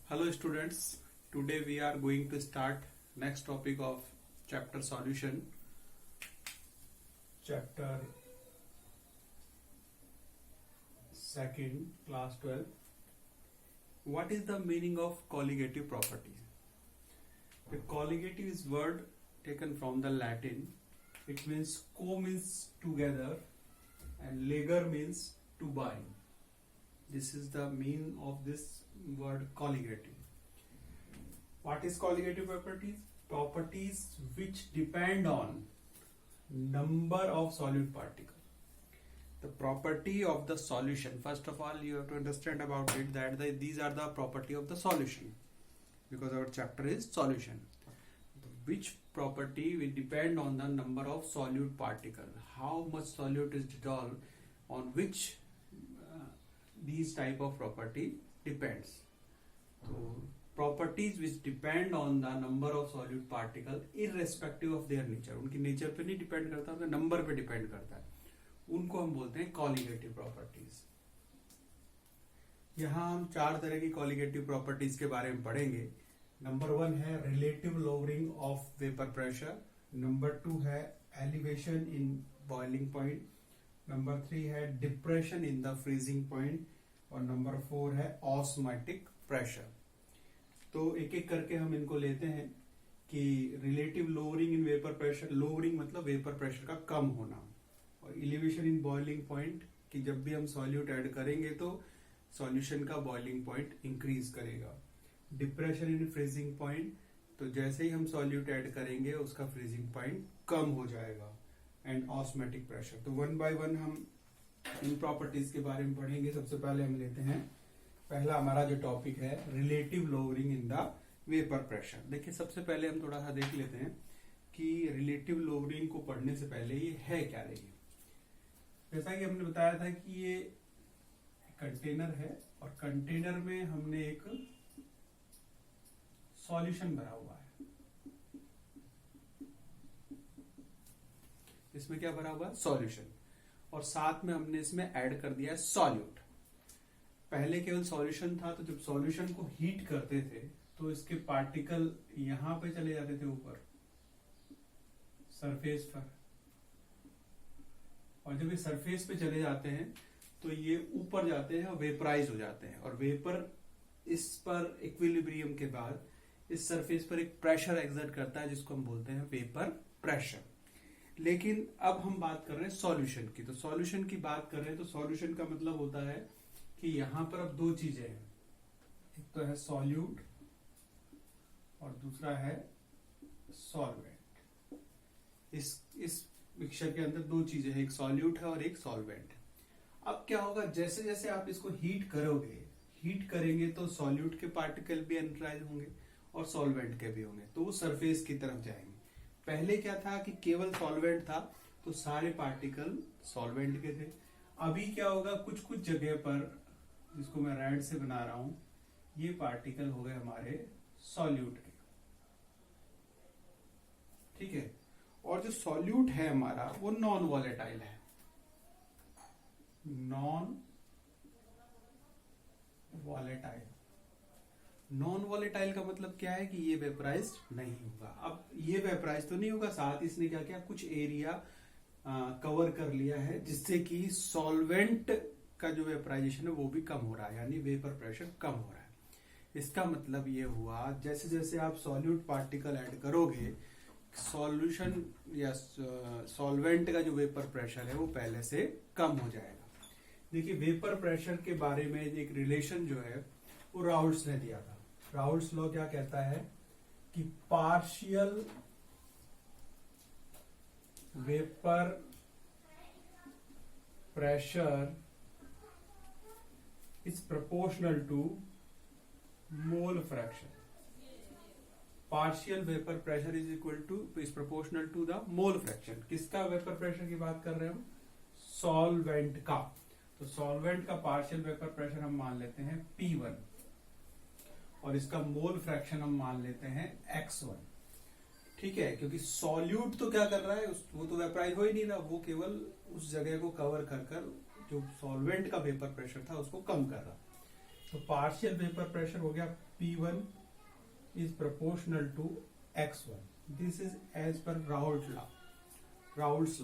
Hello students, today we are going to start next topic of chapter solution. Chapter 2nd, class 12. What is the meaning of colligative property? The colligative is word taken from the Latin. It means co means together and leger means to bind. This is the meaning of this word colligative. What is colligative properties? Properties which depend on number of solute particles. The property of the solution. First of all, you have to understand about it that these are the property of the solution, because our chapter is solution. Which property will depend on the number of solute particles. How much solute is dissolved, on which these type of property depends. So properties which depend on the number of solute particle irrespective of their nature, उनकी nature पे नहीं depend करता, उनके number पे depend करता है, उनको हम बोलते हैं कॉलिगेटिव प्रॉपर्टीज. यहाँ हम चार तरह की कॉलिगेटिव प्रॉपर्टीज के बारे में पढ़ेंगे. नंबर 1 है relative lowering of vapour pressure. Number 2 है elevation in boiling point. Number 3 है depression in the freezing point. और नंबर 4 है ऑस्मोटिक प्रेशर. तो एक एक करके हम इनको लेते हैं कि relative lowering in vapour pressure. Lowering मतलब वेपर प्रेशर का कम होना. और एलिवेशन इन बॉइलिंग पॉइंट कि जब भी हम सॉल्यूट ऐड करेंगे तो सॉल्यूशन का बॉइलिंग पॉइंट इंक्रीज करेगा. डिप्रेशन इन फ्रीजिंग पॉइंट तो जैसे ही हम सॉल्यूट ऐड करेंगे उसका फ्रीजिंग पॉइंट कम हो जाएगा. And osmotic pressure. तो वन बाय वन हम इन प्रॉपर्टीज के बारे में पढ़ेंगे. सबसे पहले हम लेते हैं पहला हमारा जो टॉपिक है relative lowering in the vapour pressure. देखिए सबसे पहले हम थोड़ा सा देख लेते हैं कि रिलेटिव लोअरिंग को पढ़ने से पहले ये है क्या. देखिए जैसा कि हमने बताया था कि ये कंटेनर है और कंटेनर में हमने एक सॉल्यूशन भरा हुआ है. इसमें क्या भरा हुआ है? सॉल्यूशन. और साथ में हमने इसमें ऐड कर दिया है सॉल्यूट. पहले केवल सॉल्यूशन था, तो जब सॉल्यूशन को हीट करते थे तो इसके पार्टिकल यहां पे चले जाते थे ऊपर सरफेस पर. और जब ये सरफेस पे चले जाते हैं तो ये ऊपर जाते हैं और वेपराइज हो जाते हैं. और वेपर इस पर इक्विलिब्रियम के बाद इस सरफेस पर एक प्रेशर एक्सर्ट करता है जिसको हम बोलते हैं वेपर प्रेशर. लेकिन अब हम बात कर रहे हैं सॉल्यूशन की. तो सॉल्यूशन की बात कर रहे हैं तो सॉल्यूशन का मतलब होता है कि यहां पर अब दो चीजें हैं. एक तो है सॉल्यूट और दूसरा है सॉल्वेंट. इस मिक्सचर के अंदर दो चीजें हैं, एक सॉल्यूट है और एक सॉल्वेंट. अब क्या होगा, जैसे जैसे आप इसको हीट करोगे, हीट करेंगे तो सॉल्यूट के पार्टिकल भी एनर्जाइज होंगे और सॉल्वेंट के भी होंगे, तो वो सरफेस की तरफ जाएंगे. पहले क्या था कि केवल सॉल्वेंट था तो सारे पार्टिकल सॉल्वेंट के थे. अभी क्या होगा, कुछ कुछ जगह पर जिसको मैं रेड से बना रहा हूं, ये पार्टिकल हो गए हमारे सॉल्यूट के. ठीक है. और जो सॉल्यूट है हमारा वो नॉन वॉलेटाइल है. Non volatile. नॉन वॉलेटाइल का मतलब क्या है कि ये वेपराइज नहीं होगा. अब ये वेपराइज तो नहीं होगा, साथ इसने क्या किया, कुछ एरिया कवर कर लिया है जिससे कि सॉल्वेंट का जो वेपराइजेशन है वो भी कम हो रहा है, यानी वेपर प्रेशर कम हो रहा है. इसका मतलब ये हुआ जैसे जैसे आप सॉल्यूट पार्टिकल ऐड करोगे, सॉल्यूशन या सॉल्वेंट का जो वेपर प्रेशर है वो पहले से कम हो जाएगा. देखिए वेपर प्रेशर के बारे में एक रिलेशन जो है वो राउल्ट्स ने दिया था. राउल्ट्स लॉ क्या कहता है कि partial vapour pressure is proportional to mole fraction. Partial vapour pressure is equal to is proportional to the mole fraction. किसका वेपर प्रेशर की बात कर रहे हैं हम? सॉल्वेंट का. तो सॉल्वेंट का पार्शियल वेपर प्रेशर हम मान लेते हैं P1 और इसका मोल फ्रैक्शन हम मान लेते हैं X1. ठीक है, क्योंकि सॉल्यूट तो क्या कर रहा है, वो तो वेपराइज हो ही नहीं रहा, वो केवल उस जगह को कवर कर जो सॉल्वेंट का वेपर प्रेशर था उसको कम कर रहा. तो पार्शियल वेपर प्रेशर हो गया P1 is proportional to x1। This is as per Raoult law. Raoult's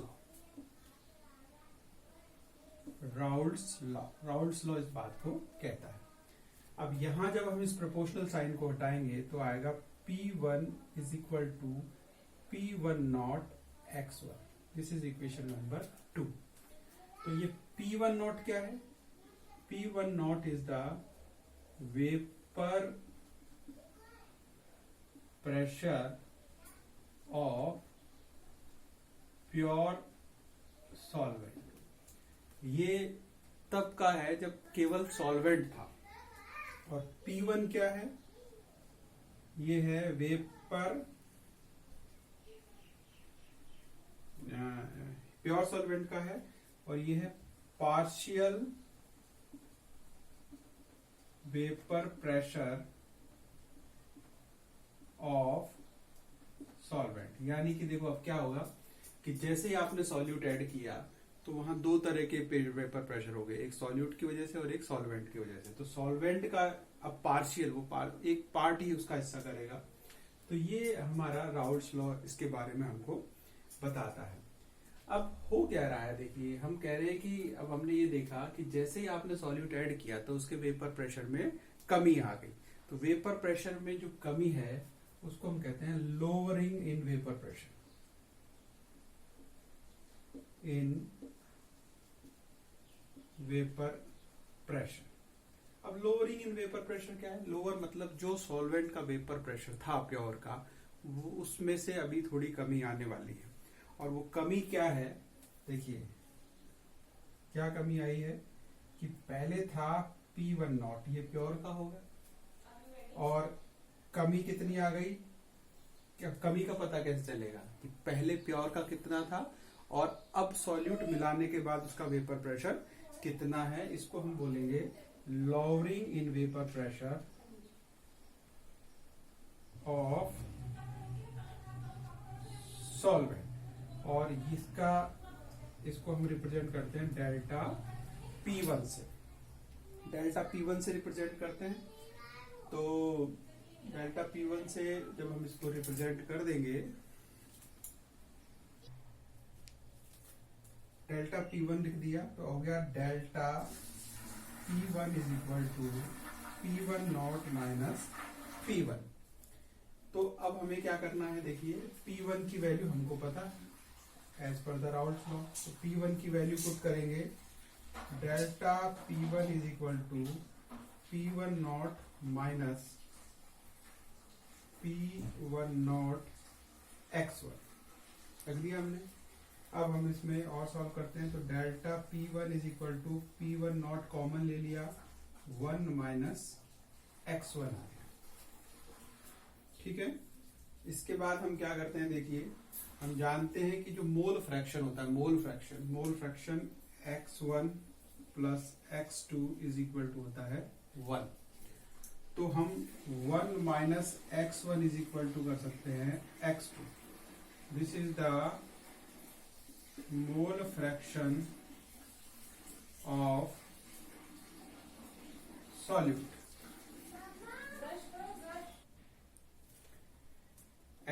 law इस बात को कहता है। अब यहां जब हम इस प्रोपोर्शनल साइन को हटाएंगे तो आएगा P1 is equal to P1 naught x1। This is equation number 2। तो ये P1 नॉट क्या है? P1 naught is the vapour pressure of pure solvent. ये तब का है जब केवल सॉल्वेंट था। और P1 क्या है? ये है वेपर प्योर सॉल्वेंट का है, और ये है partial vapour pressure of solvent. यानी कि देखो अब क्या होगा कि जैसे ही आपने सॉल्यूट ऐड किया तो वहां दो तरह के वेपर प्रेशर हो गए, एक सॉल्यूट की वजह से और एक सॉल्वेंट की वजह से। तो सॉल्वेंट का अब पार्शियल एक पार्ट ही उसका हिस्सा करेगा। तो ये हमारा राउल्ट्स लॉ इसके बारे में हमको बताता है। अब हो क्या रहा है, देखिए हम कह रहे हैं कि अब हमने ये देखा कि जैसे ही आपने सॉल्यूट ऐड किया तो उसके वेपर प्रेशर में कमी आ गई। तो वेपर प्रेशर में जो कमी है उसको हम कहते हैं lowering in vapour pressure. In vapour pressure. अब लोअरिंग इन वेपर प्रेशर क्या है? लोअर मतलब जो सॉल्वेंट का वेपर प्रेशर था प्योर का, वो उसमें से अभी थोड़ी कमी आने वाली है। और वो कमी क्या है? देखिए क्या कमी आई है कि पहले था P1 नॉट, ये प्योर का होगा, और कमी कितनी आ गई? क्या कमी का पता कैसे चलेगा कि पहले प्योर का कितना था और अब सॉल्यूट मिलाने के बाद उसका वेपर प्रेशर कितना है? इसको हम बोलेंगे lowering in vapour pressure of solvent. और इसको हम रिप्रेजेंट करते हैं डेल्टा P1 से। डेल्टा P1 से रिप्रेजेंट करते हैं। तो डेल्टा P1 से जब हम इसको रिप्रेजेंट कर देंगे, डेल्टा P1 लिख दिया तो हो गया delta P1 is equal to P1 naught minus P1। तो अब हमें क्या करना है? देखिए P1 की वैल्यू हमको पता है as per the Raoult's law. तो P1 की वैल्यू पुट करेंगे, delta P1 is equal to P1 naught minus P1 naught x1 रख दिया हमने। अब हम इसमें और सॉल्व करते हैं। तो delta P1 is equal to P1 naught common ले लिया, 1 माइनस x1 आ गया। ठीक है। इसके बाद हम क्या करते हैं? देखिए हम जानते हैं कि जो मोल फ्रैक्शन होता है, mole fraction x1 plus x2 is equal to होता है 1। तो हम 1 minus x1 is equal to कर सकते हैं x2। This is the mole fraction of solute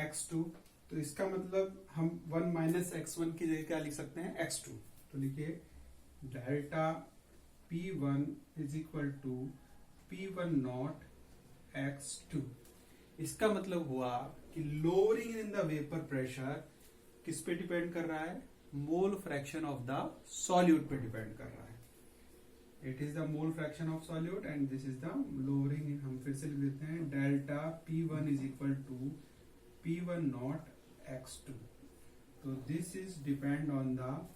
x2। तो इसका मतलब हम 1 माइनस x1 की जगह क्या लिख सकते हैं? x2। तो लिखिए delta P1 is equal to P1 naught x2। इसका मतलब हुआ कि lowering in the vapour pressure किस पे डिपेंड कर रहा है? Mole fraction of the solute पे डिपेंड कर रहा है। It is the mole fraction of solute and this is the lowering. हम फिर से लिख देते हैं delta P1 is equal to P1 naught x2। तो this is depend on the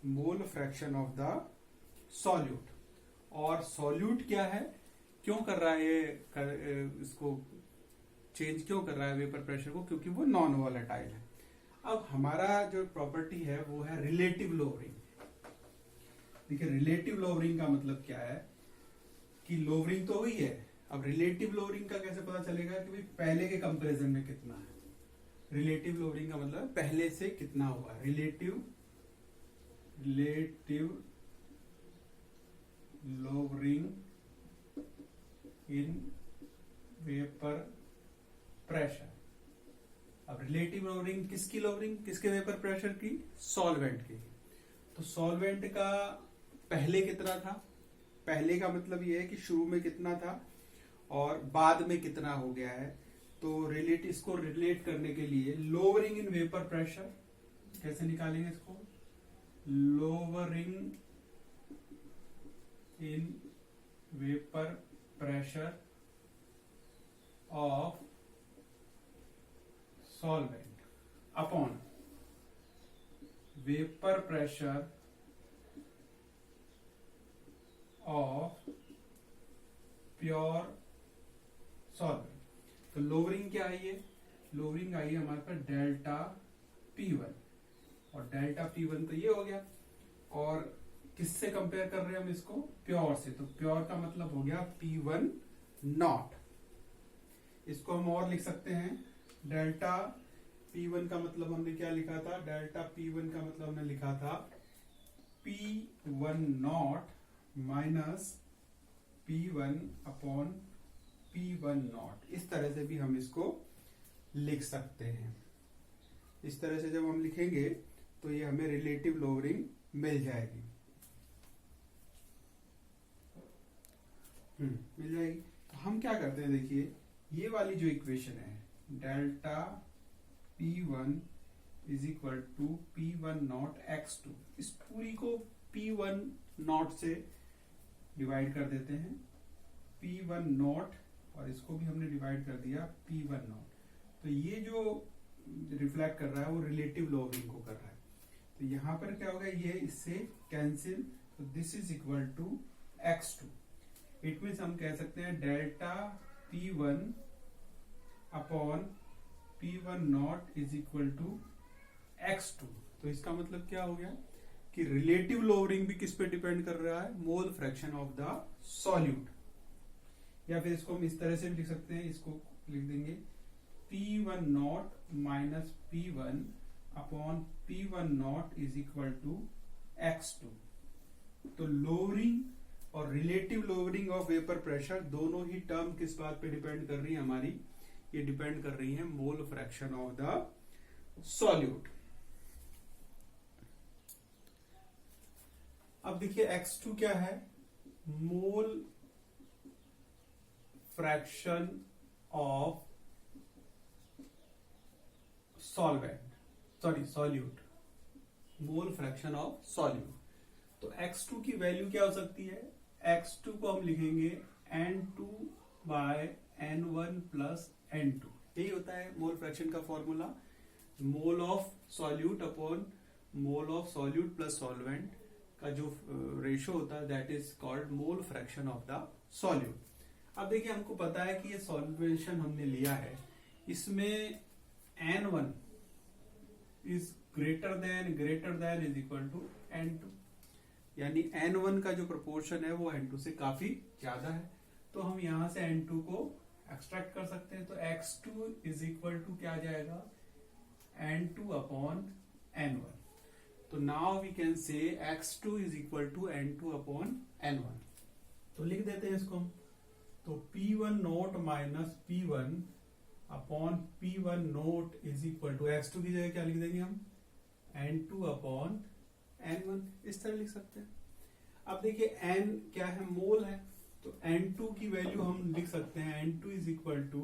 mole fraction of the solute. और सॉल्यूट क्या है? क्यों कर रहा है ये इसको चेंज क्यों कर रहा है वेपर प्रेशर को? क्योंकि वो नॉन वॉलेटाइल है। अब हमारा जो प्रॉपर्टी है वो है रिलेटिव लोअरिंग। देखिए रिलेटिव लोअरिंग का मतलब क्या है कि लोअरिंग तो हुई है, अब रिलेटिव लोअरिंग का कैसे पता चलेगा कि भाई पहले के कंपैरिजन में कितना है? रिलेटिव लोअरिंग का मतलब पहले से कितना हुआ। Relative lowering in vapour pressure. अब रिलेटिव लोवरिंग किसकी लोवरिंग, किसके वेपर प्रेशर की, सॉल्वेंट की। तो सॉल्वेंट का पहले कितना था, पहले का मतलब ये है कि शुरू में कितना था और बाद में कितना हो गया है। तो इसको रिलेट करने के लिए लोअरिंग इन वेपर प्रेशर कैसे निकालेंगे इसको, lowering in vapour pressure of solvent upon vapour pressure of pure solvent. तो लोअरिंग क्या आई है, लोअरिंग आई है हमारे पास डेल्टा P1, और डेल्टा P1 तो ये हो गया, और किससे कंपेयर कर रहे हैं हम इसको, प्योर से। तो प्योर का मतलब हो गया P1 नॉट। इसको हम और लिख सकते हैं, डेल्टा P1 का मतलब हमने क्या लिखा था, डेल्टा P1 का मतलब हमने लिखा था P1 naught minus P1 upon P1 not. इस तरह से भी हम इसको लिख सकते हैं। इस तरह से जब हम लिखेंगे तो ये हमें रिलेटिव लोअरिंग मिल जाएगी, मिल जाएगी। तो हम क्या करते हैं, देखिए ये वाली जो इक्वेशन है, delta P1 is equal to P1 naught x2, इस पूरी को P1 नॉट से डिवाइड कर देते हैं, P1 नॉट, और इसको भी हमने डिवाइड कर दिया P1 नॉट। तो ये जो रिफ्लेक्ट कर रहा है वो रिलेटिव लोअरिंग को कर रहा है। तो यहां पर क्या होगा, ये इससे कैंसिल, तो this is equal to x2। It means हम कह सकते हैं delta P1 upon P1 naught is equal to x2। तो इसका मतलब क्या हो गया कि रिलेटिव लोअरिंग भी किस पे डिपेंड कर रहा है, mole fraction of the solute. या फिर इसको हम इस तरह से भी लिख सकते हैं, इसको लिख देंगे P1 naught minus P1 upon P1 naught is equal to x2। तो लोअरिंग और relative lowering of vapour pressure दोनों ही टर्म किस बात पे डिपेंड कर रही है हमारी, ये डिपेंड कर रही है mole fraction of the solute. अब देखिए x2 क्या है, mole fraction of solute, mole fraction of solute. तो x2 की वैल्यू क्या हो सकती है, x2 को हम लिखेंगे N2 bye N1 plus N2। यही होता है मोल फ्रैक्शन का formula, mole of solute upon mole of solute plus solvent का जो रेशो होता है that is called mole fraction of the solute. अब देखिए हमको पता है कि ये सॉल्वेशन हमने लिया है, इसमें N1 is greater than is equal to N2, यानी N1 का जो प्रोपोर्शन है वो N2 से काफी ज्यादा है। तो हम यहां से N2 को एक्सट्रैक्ट कर सकते हैं। तो x2 इज इक्वल टू क्या आ जाएगा, N2 अपॉन N1। तो now we can say x2 is equal to N2 upon N1। तो लिख देते हैं इसको हम, तो P1 naught minus P1 upon P1 naught is equal to x2 की जगह क्या लिख देंगे हम, N2 अपॉन N1, इस तरह लिख सकते हैं। अब देखिए N क्या है, मोल है, तो N2 की वैल्यू हम लिख सकते हैं N2 is equal to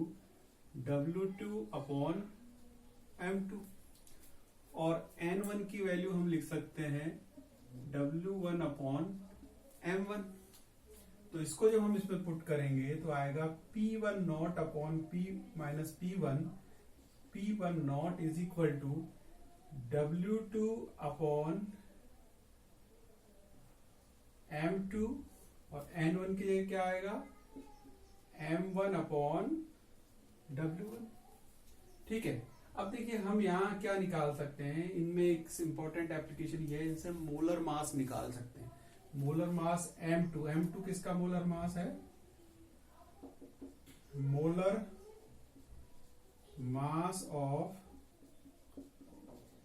W2 upon M2, और N1 की वैल्यू हम लिख सकते हैं W1 अपॉन M1। तो इसको जब हम इसमें पुट करेंगे तो आएगा P1 naught upon P minus P1 naught is equal to W2 upon M2, और N1 की जगह क्या आएगा, M1 अपॉन W1। ठीक है। अब देखिए हम यहाँ क्या निकाल सकते हैं, इनमें एक इंपॉर्टेंट एप्लीकेशन ये है, इनसे मोलर मास निकाल सकते हैं। मोलर मास M2 किसका मोलर मास है, मोलर मास ऑफ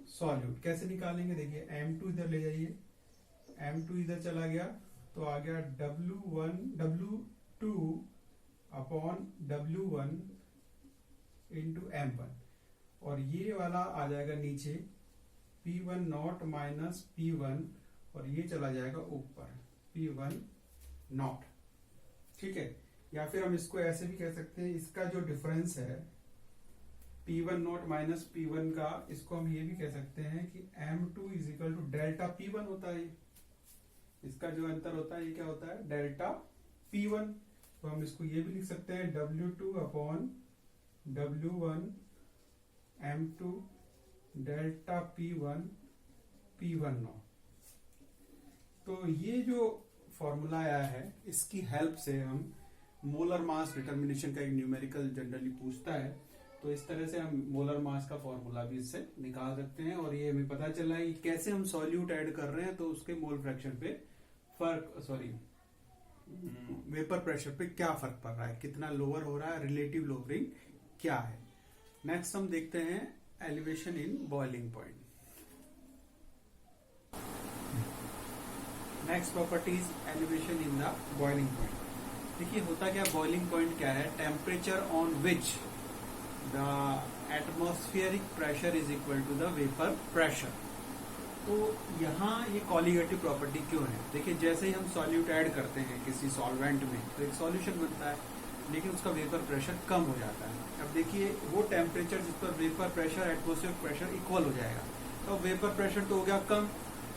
सॉल्यूट। कैसे निकालेंगे, देखिए M2 इधर ले जाइए, M2 इधर चला गया तो आ गया W2 upon W1 into M1, और ये वाला आ जाएगा नीचे P1 नॉट माइनस P1, और ये चला जाएगा ऊपर P1 नॉट। ठीक है, या फिर हम इसको ऐसे भी कह सकते हैं, इसका जो डिफरेंस है P1 नॉट माइनस P1 का, इसको हम ये भी कह सकते हैं कि M2 is equal to delta P1 होता है। इसका जो अंतर होता है ये क्या होता है, डेल्टा P1। तो हम इसको ये भी लिख सकते हैं W2 upon W1 M2 delta P1 P1 not. तो ये जो फॉर्मूला आया है, इसकी हेल्प से हम मोलर मास डिटर्मिनेशन का एक न्यूमेरिकल जनरली पूछता है, तो इस तरह से हम मोलर मास का फॉर्मूला भी इससे निकाल सकते हैं। और ये हमें पता चला है कि कैसे हम सॉल्यूट ऐड कर रहे हैं तो उसके मोल फ्रैक्शन पे वेपर प्रेशर पे क्या फर्क पड़ रहा है, कितना लोअर हो रहा है, रिलेटिव लोअरिंग क्या है। नेक्स्ट हम देखते हैं elevation in boiling point. Next property is elevation in the boiling point. देखिए होता क्या, बॉइलिंग पॉइंट क्या है, temperature on which the atmospheric pressure is equal to the vapour pressure. तो यहाँ ये कॉलिगेटिव प्रॉपर्टी क्यों है, देखिए जैसे ही हम सॉल्यूट ऐड करते हैं किसी सॉल्वेंट में तो एक सॉल्यूशन बनता है, लेकिन उसका वेपर प्रेशर कम हो जाता है। अब देखिए वो टेम्परेचर जिस पर vapour pressure atmospheric pressure equal हो जाएगा, तो वेपर प्रेशर तो हो गया कम,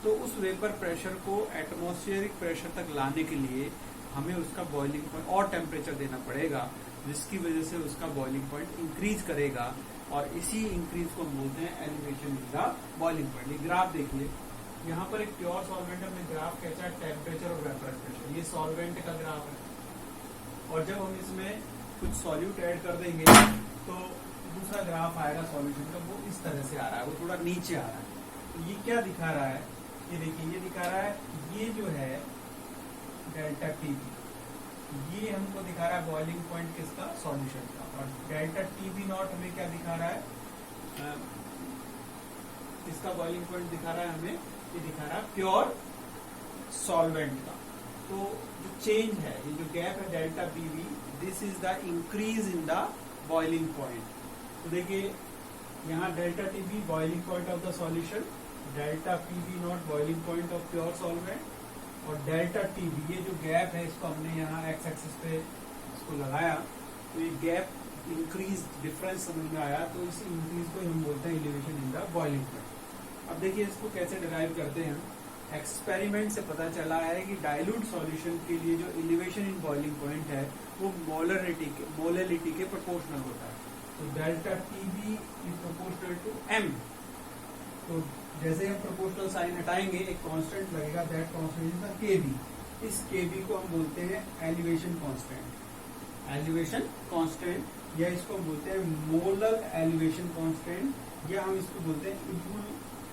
तो उस वेपर प्रेशर को एटमॉस्फेरिक प्रेशर तक लाने के लिए हमें उसका बॉइलिंग पॉइंट और टेम्परेचर देना पड़ेगा, जिसकी वजह से उसका बॉइलिंग पॉइंट इंक्रीज करेगा, और इसी इंक्रीज को बोलते हैं elevation in the boiling point. ये ग्राफ देखिए, यहाँ पर एक प्योर सॉल्वेंट में ग्राफ कैसा है, टेम्परेचर और वेपर प्रेशर, ये सॉल्वेंट का ग्राफ है। और जब हम इसमें कुछ सॉल्यूट ऐड कर देंगे तो दूसरा ग्राफ आएगा सॉल्यूशन का, वो इस तरह से आ रहा है, वो थोड़ा नीचे आ रहा है। तो ये क्या दिखा रहा है, ये देखिए ये दिखा रहा है, ये जो है डेल्टा टीबी, ये हमको दिखा रहा है बॉइलिंग पॉइंट किसका, सॉल्यूशन का। और डेल्टा टीबी नॉट हमें क्या दिखा रहा है, इसका बॉइलिंग पॉइंट दिखा रहा है हमें, ये दिखा रहा है प्योर सॉल्वेंट का। तो जो चेंज है, ये जो गैप है delta PV, this is the increase in the boiling point. तो देखिए यहाँ delta TB boiling point of the solution, delta PV not boiling point of pure solvent, और डेल्टा टीबी ये जो गैप है इसको हमने यहाँ एक्स एक्सिस पे इसको लगाया, तो ये गैप इंक्रीज डिफरेंस समझ में आया, तो इस इंक्रीज को हम बोलते हैं elevation in the boiling point. अब देखिए इसको कैसे डिराइव करते हैं, एक्सपेरिमेंट से पता चला है कि डाइल्यूट सॉल्यूशन के लिए जो एलिवेशन इन बॉइलिंग पॉइंट है वो मोलैलिटी के प्रोपोर्शनल होता है। तो delta TB is proportional to M. तो जैसे हम प्रोपोर्शनल साइन हटाएंगे एक कांस्टेंट लगेगा, that constant is the KB. इस केबी को हम बोलते हैं एलिवेशन कांस्टेंट, एलिवेशन कांस्टेंट, या इसको हम बोलते हैं मोलर एलिवेशन कांस्टेंट, या हम इसको बोलते हैं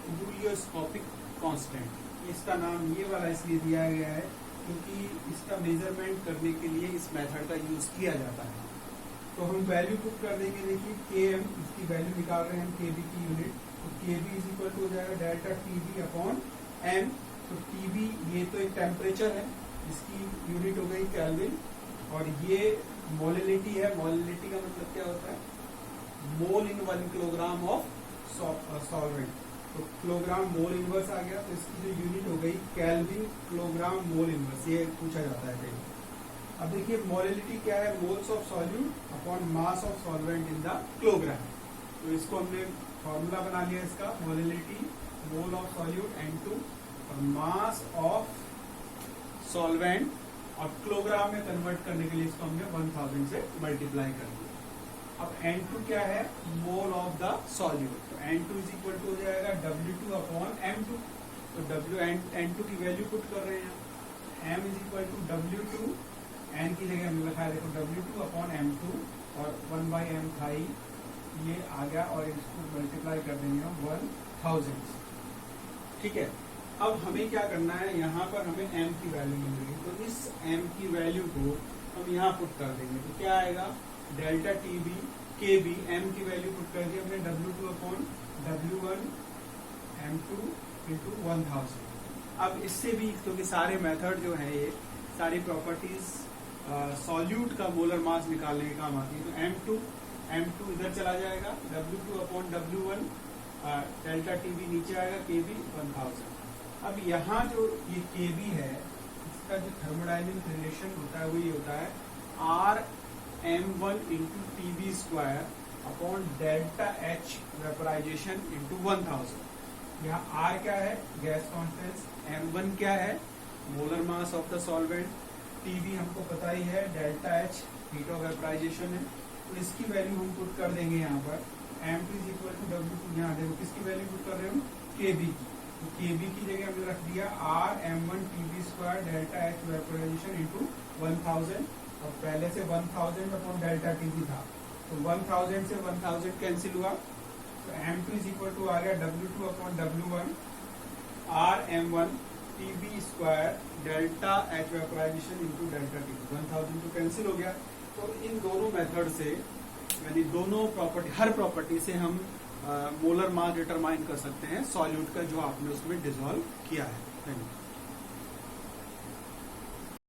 इबुलियोस्कोपिक कांस्टेंट। इसका नाम ये वाला इसलिए दिया गया है क्योंकि इसका मेजरमेंट करने के लिए इस मेथड का यूज किया जाता है। तो हम वैल्यू पुट कर देंगे, देखिए Km, इसकी वैल्यू निकाल रहे हैं हम Kb की यूनिट, तो Kb इज इक्वल टू हो जाएगा डेल्टा Tb अपॉन M। तो Tb ये तो एक टेम्परेचर है, इसकी यूनिट हो गई केल्विन, और ये मोलैलिटी है, मोलैलिटी का मतलब क्या होता है, मोल इन 1 किलोग्राम ऑफ सॉल्वेंट। तो किलोग्राम मोल इनवर्स आ गया, तो इसकी जो यूनिट हो गई केल्विन किलोग्राम मोल इनवर्स, ये पूछा जाता है कहीं। अब देखिए मोलैलिटी क्या है, moles of solute upon mass of solvent in the kilogram. तो इसको हमने फॉर्मूला बना लिया इसका, molality mole of solute N2 और मास ऑफ सॉल्वेंट, और किलोग्राम में कन्वर्ट करने के लिए इसको हमने 1000 से मल्टीप्लाई कर दिया। अब N2 क्या है, मोल ऑफ द सॉल्यूट, तो N2 इज इक्वल टू हो जाएगा W2 अपॉन M2। तो N2 की वैल्यू पुट कर रहे हैं, M is equal to W2, N की जगह हमने लिखा है देखो W2 अपॉन M2, और 1/m था ये आ गया, और इसको मल्टीप्लाई कर देंगे हम 1000। ठीक है, अब हमें क्या करना है, यहाँ पर हमें M की वैल्यू मिल रही है, तो इस M की वैल्यू को हम यहाँ पुट कर देंगे, तो क्या आएगा, डेल्टा टीबी केबी, M की वैल्यू पुट कर दी हमने W2 upon W1 M2 into 1000। अब इससे भी, क्योंकि सारे मेथड जो है ये सारी प्रॉपर्टीज सॉल्यूट का मोलर मास निकालने के काम आती है। तो M2 इधर चला जाएगा, W2/W1 डेल्टा TB नीचे आएगा, KB 1000। अब यहाँ जो ये KB है, इसका जो थर्मोडायनेमिक रिलेशन होता है वो ये होता है RM1 into TB square upon delta H vaporisation into 1000। यहाँ R क्या है, गैस कॉन्स्टेंस, M1 क्या है, molar mass of the solvent, TB हमको पता ही है, delta H heat of vaporisation है। तो इसकी वैल्यू हम पुट कर देंगे यहाँ पर M2 is equal to W2। यहाँ देखो किसकी वैल्यू पुट कर रहे हैं हम, KB की। तो KB की जगह हमने रख दिया RM1 TB square delta H vaporisation into 1000, और पहले से 1000 अपॉन डेल्टा TB था, तो 1000 से 1000 कैंसिल हुआ, तो M2 इज इक्वल टू आ गया W2/W1 RM1 TB square delta H vaporisation into delta TB। 1000 तो कैंसिल हो गया। तो इन दोनों मेथड से, यानी दोनों प्रॉपर्टी, हर प्रॉपर्टी से हम मोलर मास डिटरमाइन कर सकते हैं सॉल्यूट का जो आपने उसमें डिसॉल्व किया है।